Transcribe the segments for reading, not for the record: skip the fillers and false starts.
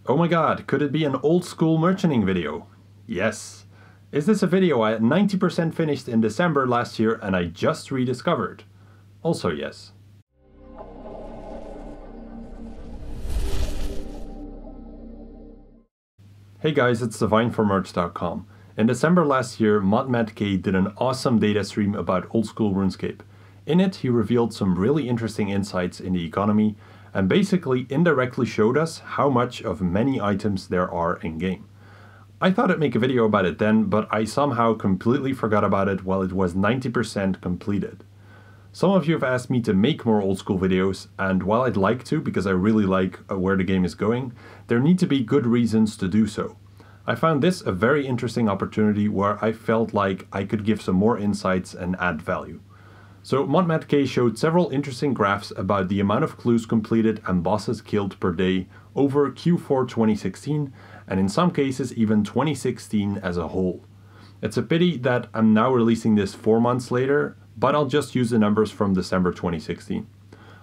Oh my god, could it be an old school merchanting video? Yes. Is this a video I had 90% finished in December last year and I just rediscovered? Also yes. Hey guys, it's Divine for Merch.com. In December last year, ModMadK did an awesome data stream about old school RuneScape. In it, he revealed some really interesting insights in the economy and basically indirectly showed us how much of many items there are in-game. I thought I'd make a video about it then, but I somehow completely forgot about it while it was 90% completed. Some of you have asked me to make more old school videos, and while I'd like to because I really like where the game is going, there need to be good reasons to do so. I found this a very interesting opportunity where I felt like I could give some more insights and add value. So ModMadK showed several interesting graphs about the amount of clues completed and bosses killed per day over Q4 2016, and in some cases even 2016 as a whole. It's a pity that I'm now releasing this 4 months later, but I'll just use the numbers from December 2016.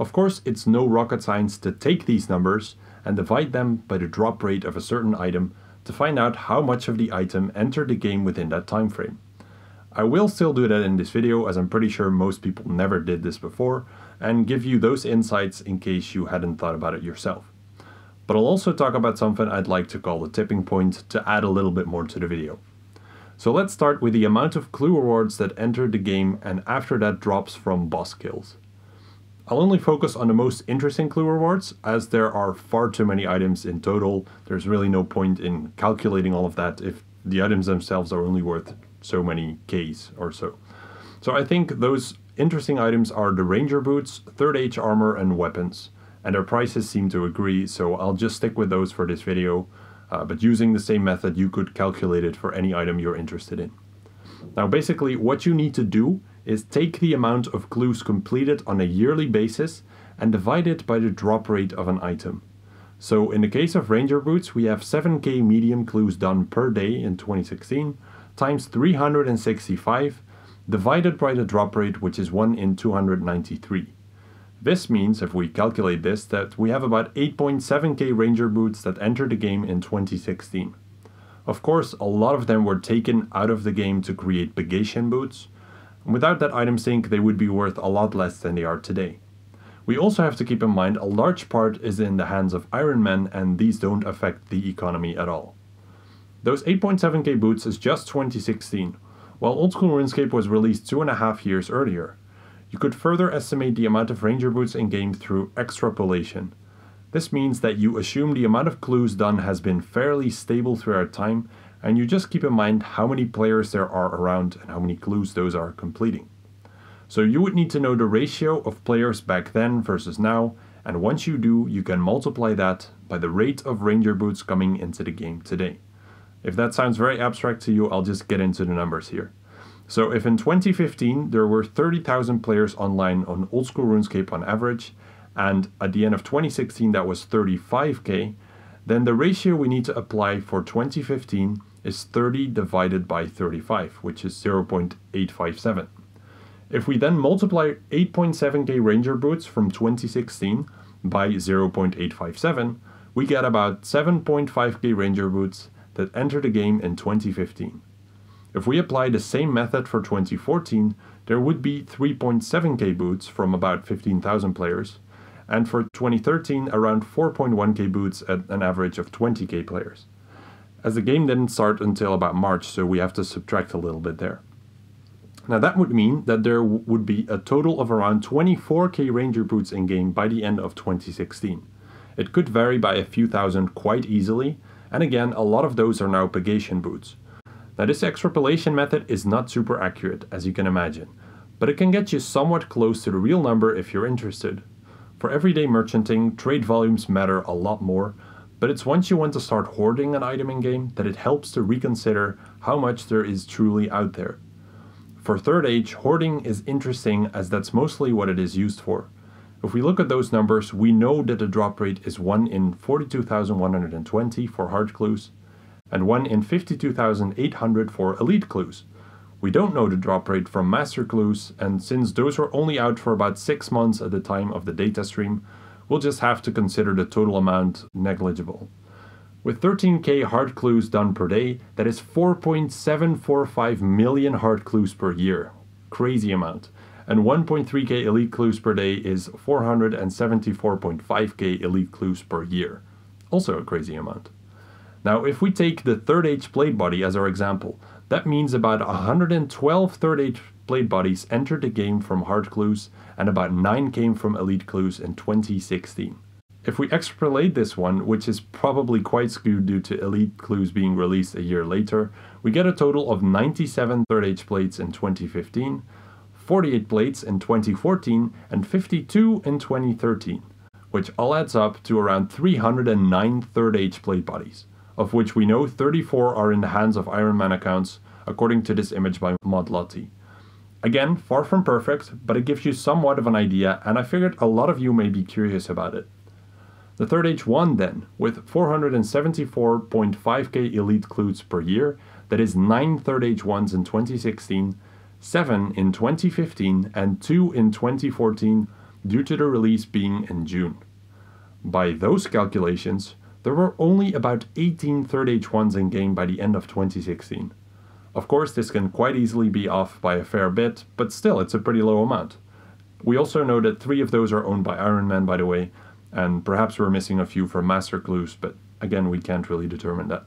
Of course, it's no rocket science to take these numbers and divide them by the drop rate of a certain item to find out how much of the item entered the game within that time frame. I will still do that in this video, as I'm pretty sure most people never did this before, and give you those insights in case you hadn't thought about it yourself. But I'll also talk about something I'd like to call the tipping point to add a little bit more to the video. So let's start with the amount of clue rewards that entered the game and after that drops from boss kills. I'll only focus on the most interesting clue rewards, as there are far too many items in total. There's really no point in calculating all of that if the items themselves are only worth so many Ks or so. So I think those interesting items are the Ranger Boots, 3rd Age armor and weapons, and their prices seem to agree, so I'll just stick with those for this video, but using the same method you could calculate it for any item you're interested in. Now basically what you need to do is take the amount of clues completed on a yearly basis and divide it by the drop rate of an item. So in the case of Ranger Boots, we have 7k medium clues done per day in 2016, times 365, divided by the drop rate, which is 1 in 293. This means, if we calculate this, that we have about 8.7k Ranger Boots that entered the game in 2016. Of course, a lot of them were taken out of the game to create Bagation boots. Without that item sync, they would be worth a lot less than they are today. We also have to keep in mind a large part is in the hands of Iron Men, and these don't affect the economy at all. Those 8.7k boots is just 2016, while Old School RuneScape was released 2.5 years earlier. You could further estimate the amount of Ranger Boots in-game through extrapolation. This means that you assume the amount of clues done has been fairly stable throughout time, and you just keep in mind how many players there are around and how many clues those are completing. So you would need to know the ratio of players back then versus now, and once you do, you can multiply that by the rate of Ranger Boots coming into the game today. If that sounds very abstract to you, I'll just get into the numbers here. So if in 2015 there were 30,000 players online on Old School RuneScape on average, and at the end of 2016 that was 35k, then the ratio we need to apply for 2015 is 30 divided by 35, which is 0.857. If we then multiply 8.7k Ranger Boots from 2016 by 0.857, we get about 7.5k Ranger Boots that enter the game in 2015. If we apply the same method for 2014, there would be 3.7k boots from about 15,000 players, and for 2013 around 4.1k boots at an average of 20k players. As the game didn't start until about March, so we have to subtract a little bit there. Now that would mean that there would be a total of around 24k Ranger Boots in-game by the end of 2016. It could vary by a few thousand quite easily, and again, a lot of those are now Bagation boots. Now this extrapolation method is not super accurate, as you can imagine, but it can get you somewhat close to the real number if you're interested. For everyday merchanting, trade volumes matter a lot more, but it's once you want to start hoarding an item in-game that it helps to reconsider how much there is truly out there. For 3rd Age, hoarding is interesting as that's mostly what it is used for. If we look at those numbers, we know that the drop rate is 1 in 42,120 for hard clues, and 1 in 52,800 for elite clues. We don't know the drop rate from master clues, and since those were only out for about 6 months at the time of the data stream, we'll just have to consider the total amount negligible. With 13k hard clues done per day, that is 4.745 million hard clues per year. Crazy amount. And 1.3k elite clues per day is 474.5k elite clues per year. Also a crazy amount. Now, if we take the third age blade body as our example, that means about 112 third age blade bodies entered the game from hard clues, and about 9 came from elite clues in 2016. If we extrapolate this one, which is probably quite skewed due to elite clues being released a year later, we get a total of 97 third age blades in 2015, 48 blades in 2014, and 52 in 2013, which all adds up to around 309 third age blade bodies, of which we know 34 are in the hands of Iron Man accounts, according to this image by Modlotti. Again, far from perfect, but it gives you somewhat of an idea, and I figured a lot of you may be curious about it. The third age won then, with 474.5k elite clues per year, that is 9 third age ones in 2016, 7 in 2015, and 2 in 2014, due to the release being in June. By those calculations, there were only about 18 third age ones in game by the end of 2016. Of course, this can quite easily be off by a fair bit, but still it's a pretty low amount. We also know that 3 of those are owned by Iron Man, by the way, and perhaps we're missing a few from Master Clues, but again, we can't really determine that.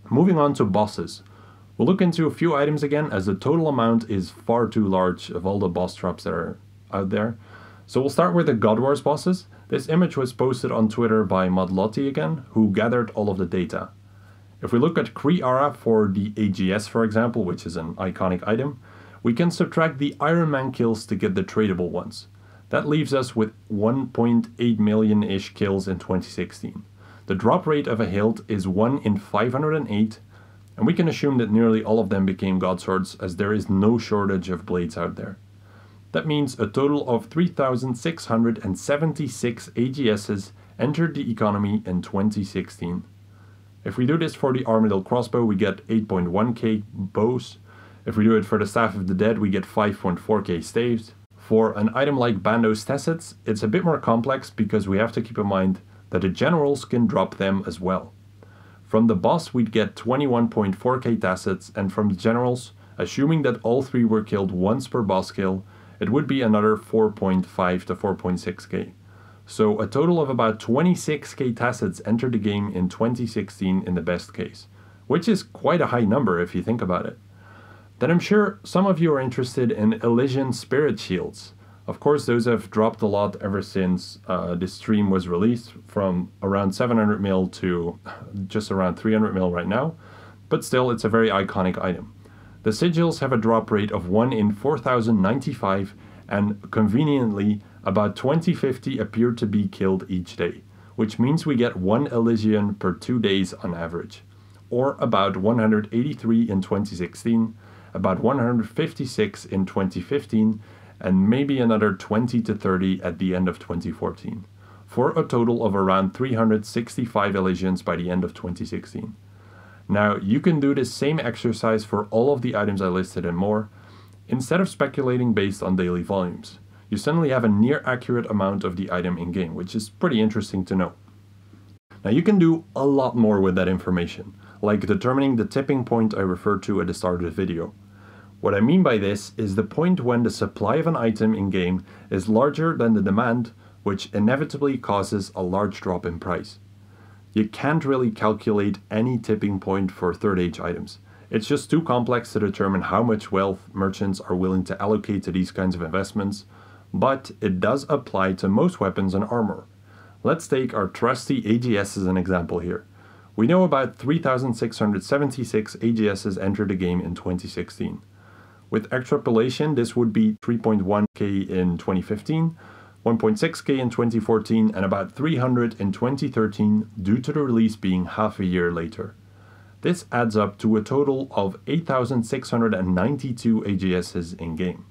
Moving on to bosses. We'll look into a few items again, as the total amount is far too large of all the boss drops that are out there. So we'll start with the God Wars bosses. This image was posted on Twitter by Modlotti again, who gathered all of the data. If we look at Kree-Ara for the AGS, for example, which is an iconic item, we can subtract the Iron Man kills to get the tradable ones. That leaves us with 1.8 million-ish kills in 2016. The drop rate of a hilt is 1 in 508, and we can assume that nearly all of them became God Swords, as there is no shortage of blades out there. That means a total of 3,676 AGSs entered the economy in 2016. If we do this for the Armadillo crossbow, we get 8.1k bows. If we do it for the Staff of the Dead, we get 5.4k staves. For an item like Bando's Tessets, it's a bit more complex because we have to keep in mind that the generals can drop them as well. From the boss, we'd get 21.4k Tessets, and from the generals, assuming that all 3 were killed once per boss kill, it would be another 4.5 to 4.6k. So a total of about 26k Tessets entered the game in 2016 in the best case, which is quite a high number if you think about it. Then I'm sure some of you are interested in Elysian Spirit Shields. Of course, those have dropped a lot ever since this stream was released, from around 700 mil to just around 300 mil right now, but still it's a very iconic item. The sigils have a drop rate of 1 in 4,095, and conveniently, about 2050 appear to be killed each day, which means we get 1 Elysian per 2 days on average, or about 183 in 2016, about 156 in 2015, and maybe another 20 to 30 at the end of 2014, for a total of around 365 Elysians by the end of 2016. Now, you can do this same exercise for all of the items I listed and more. Instead of speculating based on daily volumes, you suddenly have a near accurate amount of the item in game, which is pretty interesting to know. Now, you can do a lot more with that information, like determining the tipping point I referred to at the start of the video. What I mean by this is the point when the supply of an item in game is larger than the demand, which inevitably causes a large drop in price. You can't really calculate any tipping point for third age items. It's just too complex to determine how much wealth merchants are willing to allocate to these kinds of investments, but it does apply to most weapons and armor. Let's take our trusty AGS as an example here. We know about 3,676 AGSs entered the game in 2016. With extrapolation, this would be 3.1k in 2015, 1.6k in 2014, and about 300 in 2013 due to the release being half a year later. This adds up to a total of 8,692 AGSs in game.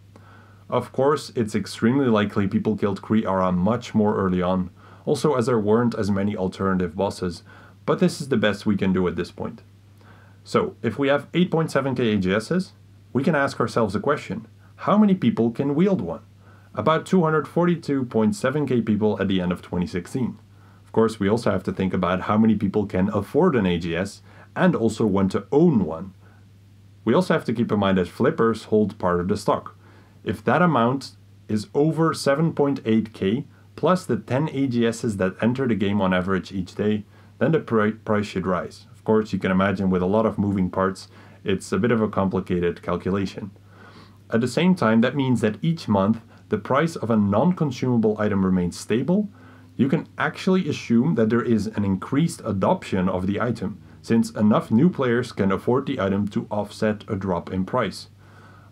Of course, it's extremely likely people killed Kree-Ara much more early on, also as there weren't as many alternative bosses, but this is the best we can do at this point. So, if we have 8.7k AGSs, we can ask ourselves a question: how many people can wield one? About 242.7k people at the end of 2016. Of course, we also have to think about how many people can afford an AGS and also want to own one. We also have to keep in mind that flippers hold part of the stock. If that amount is over 7.8k plus the 10 AGSs that enter the game on average each day, then the price should rise. Of course, you can imagine with a lot of moving parts, it's a bit of a complicated calculation. At the same time, that means that each month the price of a non-consumable item remains stable. You can actually assume that there is an increased adoption of the item, since enough new players can afford the item to offset a drop in price.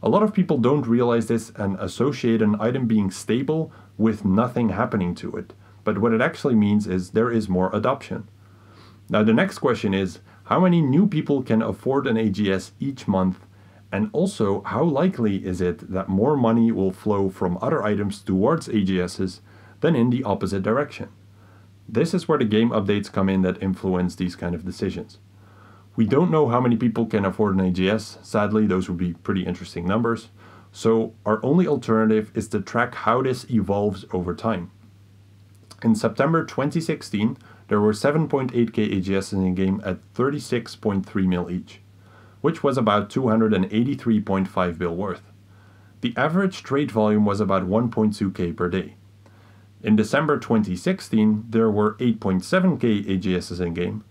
A lot of people don't realize this and associate an item being stable with nothing happening to it, but what it actually means is there is more adoption. Now the next question is, how many new people can afford an AGS each month, and also how likely is it that more money will flow from other items towards AGSs than in the opposite direction? This is where the game updates come in that influence these kind of decisions. We don't know how many people can afford an AGS. Sadly, those would be pretty interesting numbers. So our only alternative is to track how this evolves over time. In September 2016, there were 7.8k AGSs in the game at 36.3 mil each, which was about 283.5 bill worth. The average trade volume was about 1.2k per day. In December 2016, there were 8.7k AGSs in game,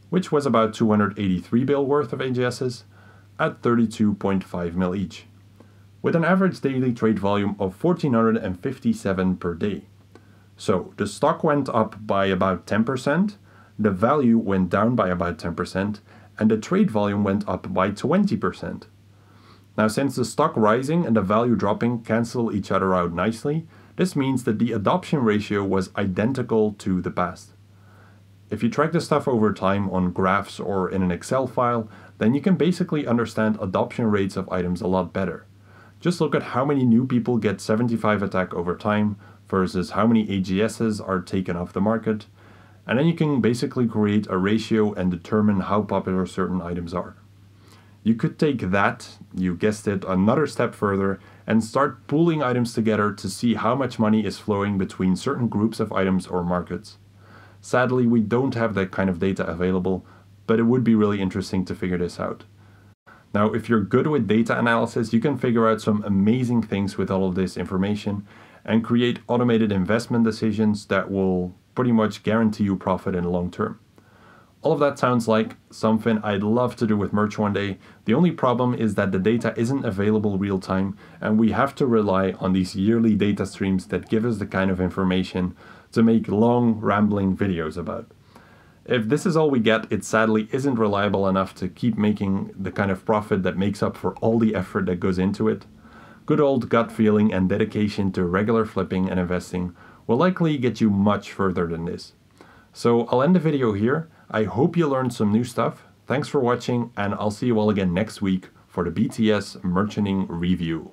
which was about 283 bill worth of AGSs at 32.5 mil each, with an average daily trade volume of 1457 per day. So the stock went up by about 10%, the value went down by about 10%, and the trade volume went up by 20%. Now, since the stock rising and the value dropping cancel each other out nicely, this means that the adoption ratio was identical to the past. If you track this stuff over time on graphs or in an Excel file, then you can basically understand adoption rates of items a lot better. Just look at how many new people get 75 attack over time versus how many AGSs are taken off the market, and then you can basically create a ratio and determine how popular certain items are. You could take that, you guessed it, another step further and start pooling items together to see how much money is flowing between certain groups of items or markets. Sadly, we don't have that kind of data available, but it would be really interesting to figure this out. Now, if you're good with data analysis, you can figure out some amazing things with all of this information and create automated investment decisions that will pretty much guarantee you profit in the long term. All of that sounds like something I'd love to do with merch one day. The only problem is that the data isn't available real time, and we have to rely on these yearly data streams that give us the kind of information to make long, rambling videos about. If this is all we get, it sadly isn't reliable enough to keep making the kind of profit that makes up for all the effort that goes into it. Good old gut feeling and dedication to regular flipping and investing will likely get you much further than this. So I'll end the video here. I hope you learned some new stuff. Thanks for watching, and I'll see you all again next week for the BTS Merchanting Review.